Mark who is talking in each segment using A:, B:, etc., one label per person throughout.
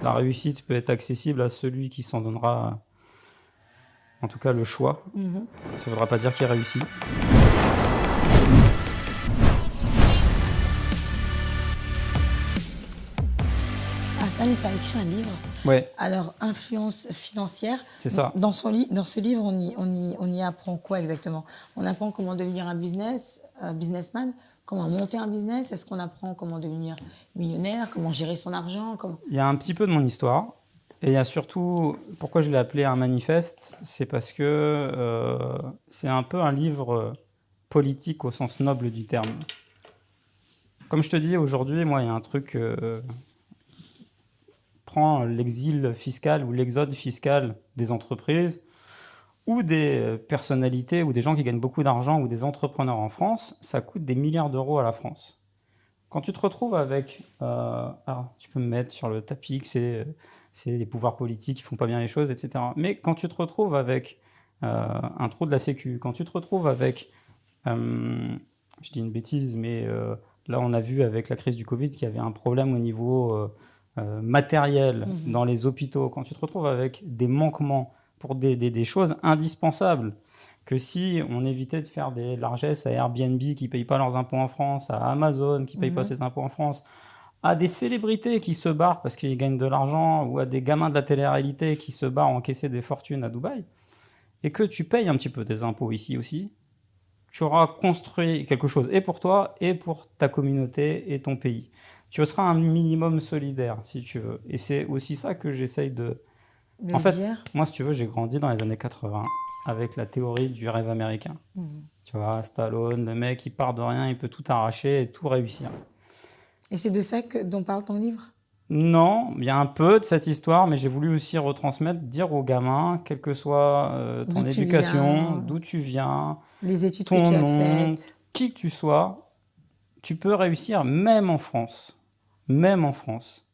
A: la réussite peut être accessible à celui qui s'en donnera, en tout cas, le choix. Ça ne voudra pas dire qu'il réussit.
B: Hassan, tu as écrit un livre.
A: Ouais.
B: Alors, influence financière.
A: C'est ça.
B: Dans ce livre, on y apprend quoi exactement? On apprend comment devenir un businessman, comment monter un business. Est-ce qu'on apprend comment devenir millionnaire, comment gérer son argent?
A: Il y a un petit peu de mon histoire. Et il y a surtout, pourquoi je l'ai appelé un manifeste, c'est parce que c'est un peu un livre politique au sens noble du terme. Comme je te dis, aujourd'hui, moi, il y a un truc... prends l'exil fiscal ou l'exode fiscal des entreprises ou des personnalités ou des gens qui gagnent beaucoup d'argent ou des entrepreneurs en France, ça coûte des milliards d'euros à la France. Quand tu te retrouves avec... alors, tu peux me mettre sur le tapis que c'est les pouvoirs politiques qui font pas bien les choses, etc. Mais quand tu te retrouves avec un trou de la Sécu, quand tu te retrouves avec... je dis une bêtise, mais là, on a vu avec la crise du Covid qu'il y avait un problème au niveau... matériel dans les hôpitaux, quand tu te retrouves avec des manquements pour des choses indispensables, que si on évitait de faire des largesses à Airbnb qui ne payent pas leurs impôts en France, à Amazon qui ne paye pas ses impôts en France, à des célébrités qui se barrent parce qu'ils gagnent de l'argent, ou à des gamins de la télé-réalité qui se barrent encaisser des fortunes à Dubaï, et que tu payes un petit peu des impôts ici aussi, tu auras construit quelque chose et pour toi et pour ta communauté et ton pays. Tu seras un minimum solidaire, si tu veux. Et c'est aussi ça que j'essaye de... En fait, moi, si tu veux, j'ai grandi dans les années 80 avec la théorie du rêve américain. Tu vois, Stallone, le mec, il part de rien, il peut tout arracher et tout réussir.
B: Et c'est de ça dont parle ton livre?
A: Non, il y a un peu de cette histoire, mais j'ai voulu aussi retransmettre, dire aux gamins, quelle que soit ton éducation, d'où tu viens,
B: les études
A: ton
B: que tu as
A: nom,
B: faites,
A: qui que tu sois, tu peux réussir même en France. Même en France.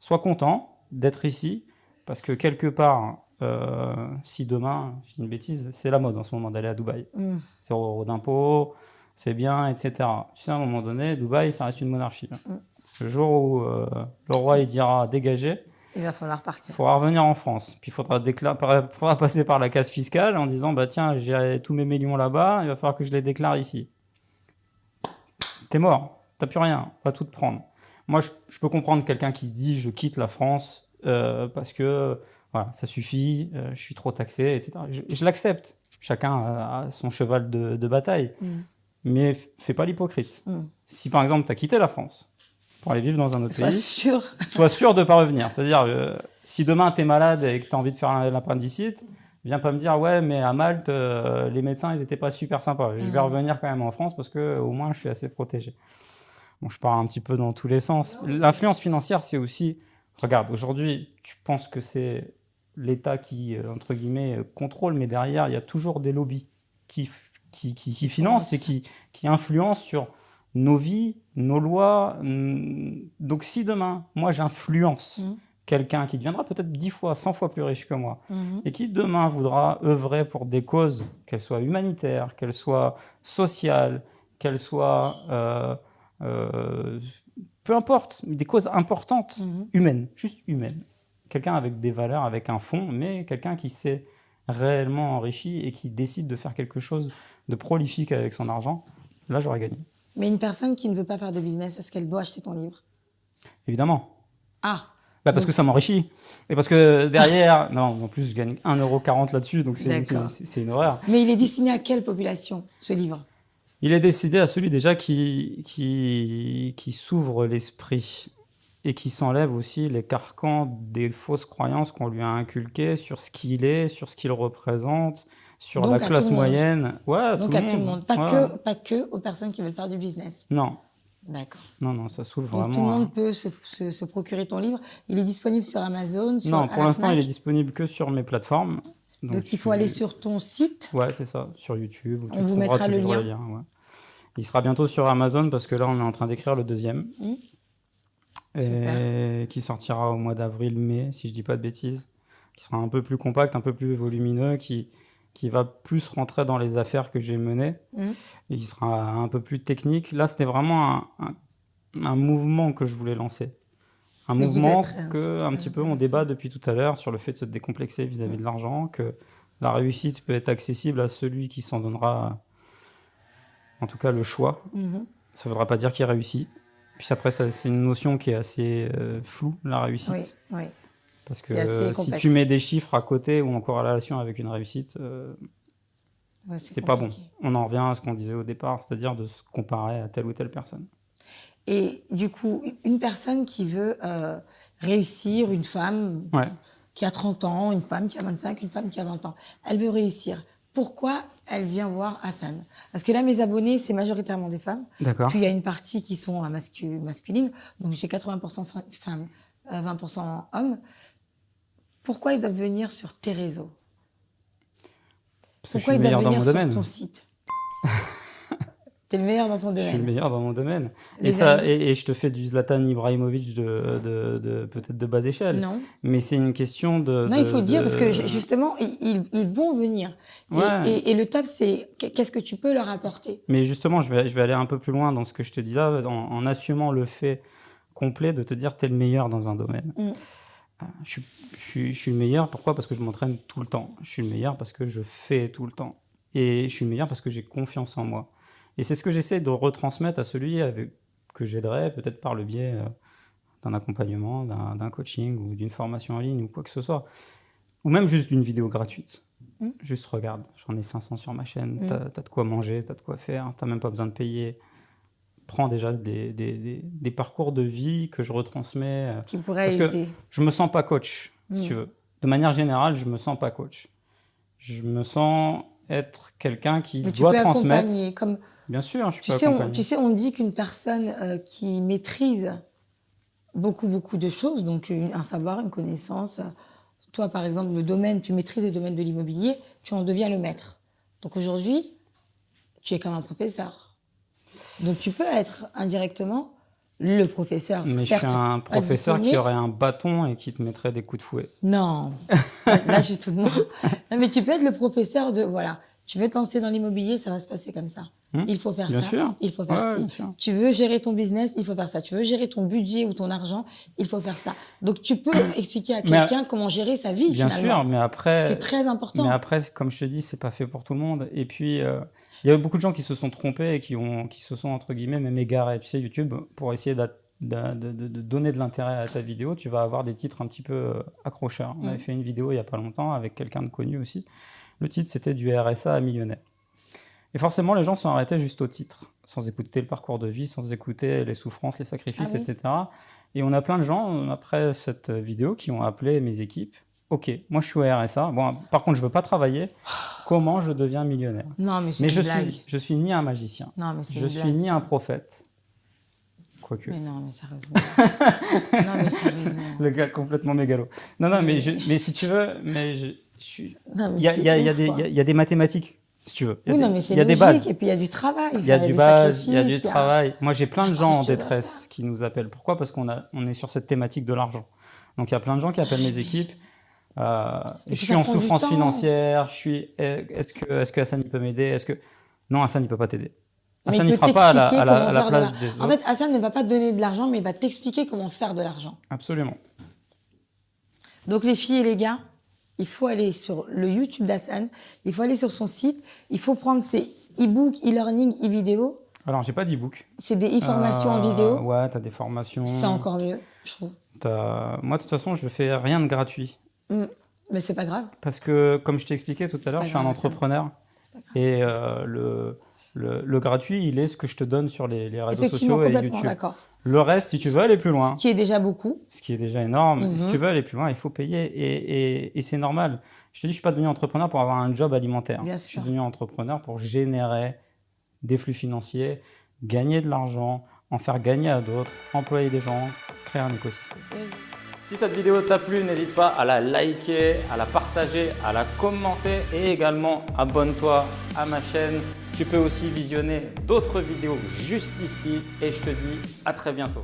A: Sois content d'être ici, parce que quelque part, si demain, je dis une bêtise, c'est la mode en ce moment d'aller à Dubaï. 0 € d'impôts, c'est bien, etc. Tu sais, à un moment donné, Dubaï, ça reste une monarchie. Le jour où le roi il dira dégager,
B: il va falloir partir.
A: Il faudra revenir en France. Puis il faudra passer par la case fiscale en disant bah tiens, j'ai tous mes millions là-bas, il va falloir que je les déclare ici. T'es mort, t'as plus rien, on va tout te prendre. Moi, je peux comprendre quelqu'un qui dit je quitte la France parce que voilà, ça suffit, je suis trop taxé, etc. Je l'accepte. Chacun a son cheval de bataille. Mais fais pas l'hypocrite. Si par exemple tu as quitté la France pour aller vivre dans un autre pays, sois sûr de ne pas revenir. C'est-à-dire, si demain tu es malade et que tu as envie de faire l'appendicite, viens pas me dire ouais mais à Malte les médecins ils étaient pas super sympas. Je vais revenir quand même en France parce que au moins je suis assez protégé. Bon, je pars un petit peu dans tous les sens. L'influence financière, c'est aussi... Regarde, aujourd'hui, tu penses que c'est l'État qui, entre guillemets, contrôle, mais derrière, il y a toujours des lobbies qui financent et qui influencent sur nos vies, nos lois. Donc si demain, moi, j'influence quelqu'un qui deviendra peut-être 10 fois, 100 fois plus riche que moi, et qui demain voudra œuvrer pour des causes, qu'elles soient humanitaires, qu'elles soient sociales, qu'elles soient... peu importe, des causes importantes, humaines, juste humaines. Quelqu'un avec des valeurs, avec un fond, mais quelqu'un qui s'est réellement enrichi et qui décide de faire quelque chose de prolifique avec son argent, là j'aurais gagné.
B: Mais une personne qui ne veut pas faire de business, est-ce qu'elle doit acheter ton livre?
A: Évidemment.
B: Ah.
A: Parce que ça m'enrichit. Et parce que derrière, non, en plus je gagne 1,40 € là-dessus, donc c'est une horreur.
B: Mais il est destiné à quelle population, ce livre?
A: Il est décidé à celui déjà qui s'ouvre l'esprit et qui s'enlève aussi les carcans des fausses croyances qu'on lui a inculquées sur ce qu'il est, sur ce qu'il représente, sur la classe moyenne. Ouais,
B: donc à tout le monde. Pas que aux personnes qui veulent faire du business.
A: Non.
B: D'accord.
A: Non, ça s'ouvre vraiment.
B: Donc tout le monde peut se procurer ton livre. Il est disponible sur Amazon,
A: Non, pour l'instant, il est disponible que sur mes plateformes.
B: Donc il faut aller sur ton site.
A: Ouais, c'est ça, sur YouTube.
B: On vous mettra le lien.
A: Ouais. Il sera bientôt sur Amazon parce que là, on est en train d'écrire le 2e. Et qui sortira au mois d'avril-mai, si je dis pas de bêtises. Qui sera un peu plus compact, un peu plus volumineux, qui va plus rentrer dans les affaires que j'ai menées et qui sera un peu plus technique. Là, c'était vraiment un mouvement que je voulais lancer. un
B: Mais qui doit
A: mouvement
B: être très
A: que un petit peu on débat depuis tout à l'heure sur le fait de se décomplexer vis-à-vis de l'argent, que la réussite peut être accessible à celui qui s'en donnera, en tout cas, le choix. Ça ne voudra pas dire qu'il réussit. Puis après, c'est une notion qui est assez floue, la réussite.
B: Oui.
A: Parce
B: C'est assez
A: que si
B: complexe.
A: tu mets des chiffres à côté ou en corrélation avec une réussite,
B: Ouais,
A: c'est pas bon.
B: compliqué.
A: On en revient à ce qu'on disait au départ, c'est-à-dire de se comparer à telle ou telle personne.
B: Et du coup, une personne qui veut réussir, une femme
A: Ouais.
B: qui a 30 ans, une femme qui a 25, une femme qui a 20 ans, elle veut réussir. Pourquoi elle vient voir Hassan? Parce que là, mes abonnés, c'est majoritairement des femmes.
A: D'accord.
B: Puis il y a une partie qui sont masculines. Donc j'ai 80% femmes, 20% hommes. Pourquoi ils doivent venir sur tes réseaux?
A: Parce que je
B: Pourquoi
A: suis
B: ils
A: le meilleur
B: doivent
A: dans
B: venir
A: mon domaine.
B: sur ton site? T'es le meilleur dans ton
A: Je suis le
B: domaine.
A: meilleur dans mon domaine.
B: Les amis.
A: Et je te fais du Zlatan Ibrahimovic peut-être de bas échelle.
B: Non.
A: Mais c'est une question de...
B: Non, il faut dire, parce que justement, ils vont venir.
A: Ouais.
B: Et le top, c'est qu'est-ce que tu peux leur apporter?
A: Mais justement, je vais aller un peu plus loin dans ce que je te dis là, en assumant le fait complet de te dire t'es le meilleur dans un domaine. Je suis le meilleur, pourquoi? Parce que je m'entraîne tout le temps. Je suis le meilleur parce que je fais tout le temps. Et je suis le meilleur parce que j'ai confiance en moi. Et c'est ce que j'essaie de retransmettre à celui que j'aiderais, peut-être par le biais d'un accompagnement, d'un coaching ou d'une formation en ligne ou quoi que ce soit. Ou même juste d'une vidéo gratuite. Juste regarde, j'en ai 500 sur ma chaîne, t'as de quoi manger, t'as de quoi faire, t'as même pas besoin de payer. Prends déjà des parcours de vie que je retransmets.
B: Qui pourraient
A: Parce que
B: aider.
A: je me sens pas coach, si tu veux. De manière générale, je me sens pas coach. Je me sens être quelqu'un qui
B: Mais tu
A: doit
B: peux
A: transmettre.
B: accompagner, comme
A: Bien sûr, je peux
B: tu
A: accompagner.
B: sais, on dit qu'une personne qui maîtrise beaucoup de choses, donc un savoir, une connaissance. Toi, par exemple, tu maîtrises le domaine de l'immobilier, tu en deviens le maître. Donc aujourd'hui, tu es comme un professeur. Donc tu peux être indirectement le professeur.
A: Mais je
B: certes,
A: suis un
B: pas
A: professeur qui
B: diplômé.
A: aurait un bâton et qui te mettrait des coups de fouet.
B: Non, là je suis toute non. Non, mais tu peux être le professeur de voilà. Tu veux te lancer dans l'immobilier, ça va se passer comme ça. Il faut faire
A: Bien
B: ça.
A: sûr.
B: Il faut faire
A: Ouais,
B: ci.
A: bien sûr.
B: Tu veux gérer ton business, il faut faire ça. Tu veux gérer ton budget ou ton argent, il faut faire ça. Donc tu peux expliquer à quelqu'un comment gérer sa vie
A: Bien
B: finalement.
A: sûr, mais après,
B: C'est très important.
A: Mais après, comme je te dis, c'est pas fait pour tout le monde. Et puis, il y a beaucoup de gens qui se sont trompés et qui se sont, entre guillemets, même égarés. Tu sais, YouTube, pour essayer de donner de l'intérêt à ta vidéo, tu vas avoir des titres un petit peu accrocheurs. On avait fait une vidéo il y a pas longtemps avec quelqu'un de connu aussi. Le titre, c'était du RSA à millionnaire. Et forcément, les gens sont arrêtés juste au titre, sans écouter le parcours de vie, sans écouter les souffrances, les sacrifices, etc. Et on a plein de gens, après cette vidéo, qui ont appelé mes équipes. Ok, moi je suis au RSA. Bon, par contre, je veux pas travailler. Comment je deviens millionnaire?
B: Non, mais c'est une blague.
A: Je suis ni un magicien.
B: Non, mais c'est
A: je
B: une
A: suis
B: blague,
A: ni
B: ça.
A: un prophète. Quoique.
B: Mais non, mais sérieusement. Non, mais sérieusement.
A: Le gars complètement mégalo. Non, mais si tu veux, je suis.
B: Non, mais
A: Il y a,
B: c'est
A: il y a- il y a
B: ouf,
A: des,
B: quoi.
A: il y a des mathématiques, si tu veux. Il y a
B: Oui,
A: des,
B: non, mais c'est
A: il y a des
B: logique.
A: bases.
B: Et puis il y a du travail.
A: Il y a
B: des
A: du base, il y a
B: sacrifices,
A: du travail. Moi, j'ai plein de gens en
B: tu dois
A: détresse qui nous appellent. Pourquoi? Parce qu'on est sur cette thématique de l'argent. Donc, il y a plein de gens qui appellent mes équipes. Je
B: puis,
A: suis
B: ça
A: en
B: prend du
A: souffrance
B: temps.
A: financière. Est-ce que Hassan il peut m'aider? Non, Hassan il peut pas t'aider.
B: Mais
A: Hassan
B: il
A: il
B: peut
A: fera pas à
B: t'expliquer comment
A: la
B: faire de
A: place
B: l'argent.
A: des
B: En
A: autres.
B: fait, Hassan ne va pas te donner de l'argent, mais il va t'expliquer comment faire de l'argent.
A: Absolument.
B: Donc les filles et les gars, il faut aller sur le YouTube d'Hassan, il faut aller sur son site, il faut prendre ses e-books, e-learning, e-vidéo.
A: Alors, j'ai pas d'e-book.
B: C'est des e-formations en vidéo.
A: Ouais, t'as des formations.
B: C'est encore mieux, je trouve.
A: Moi, de toute façon, je fais rien de gratuit.
B: Mais c'est pas grave.
A: Parce que, comme je t'ai expliqué tout à l'heure,
B: pas
A: je suis un
B: grave, ça.
A: entrepreneur. Et le gratuit, il est ce que je te donne sur les réseaux
B: Effectivement,
A: sociaux et
B: complètement
A: YouTube.
B: d'accord.
A: Le reste, si tu veux aller plus loin,
B: Ce qui est déjà beaucoup.
A: ce qui est déjà énorme, si tu veux aller plus loin, il faut payer. Et c'est normal. Je te dis, je suis pas devenu entrepreneur pour avoir un job alimentaire.
B: Bien
A: Je suis
B: sûr.
A: devenu entrepreneur pour générer des flux financiers, gagner de l'argent, en faire gagner à d'autres, employer des gens, créer un écosystème. Si cette vidéo t'a plu, n'hésite pas à la liker, à la partager, à la commenter et également abonne-toi à ma chaîne. Tu peux aussi visionner d'autres vidéos juste ici et je te dis à très bientôt.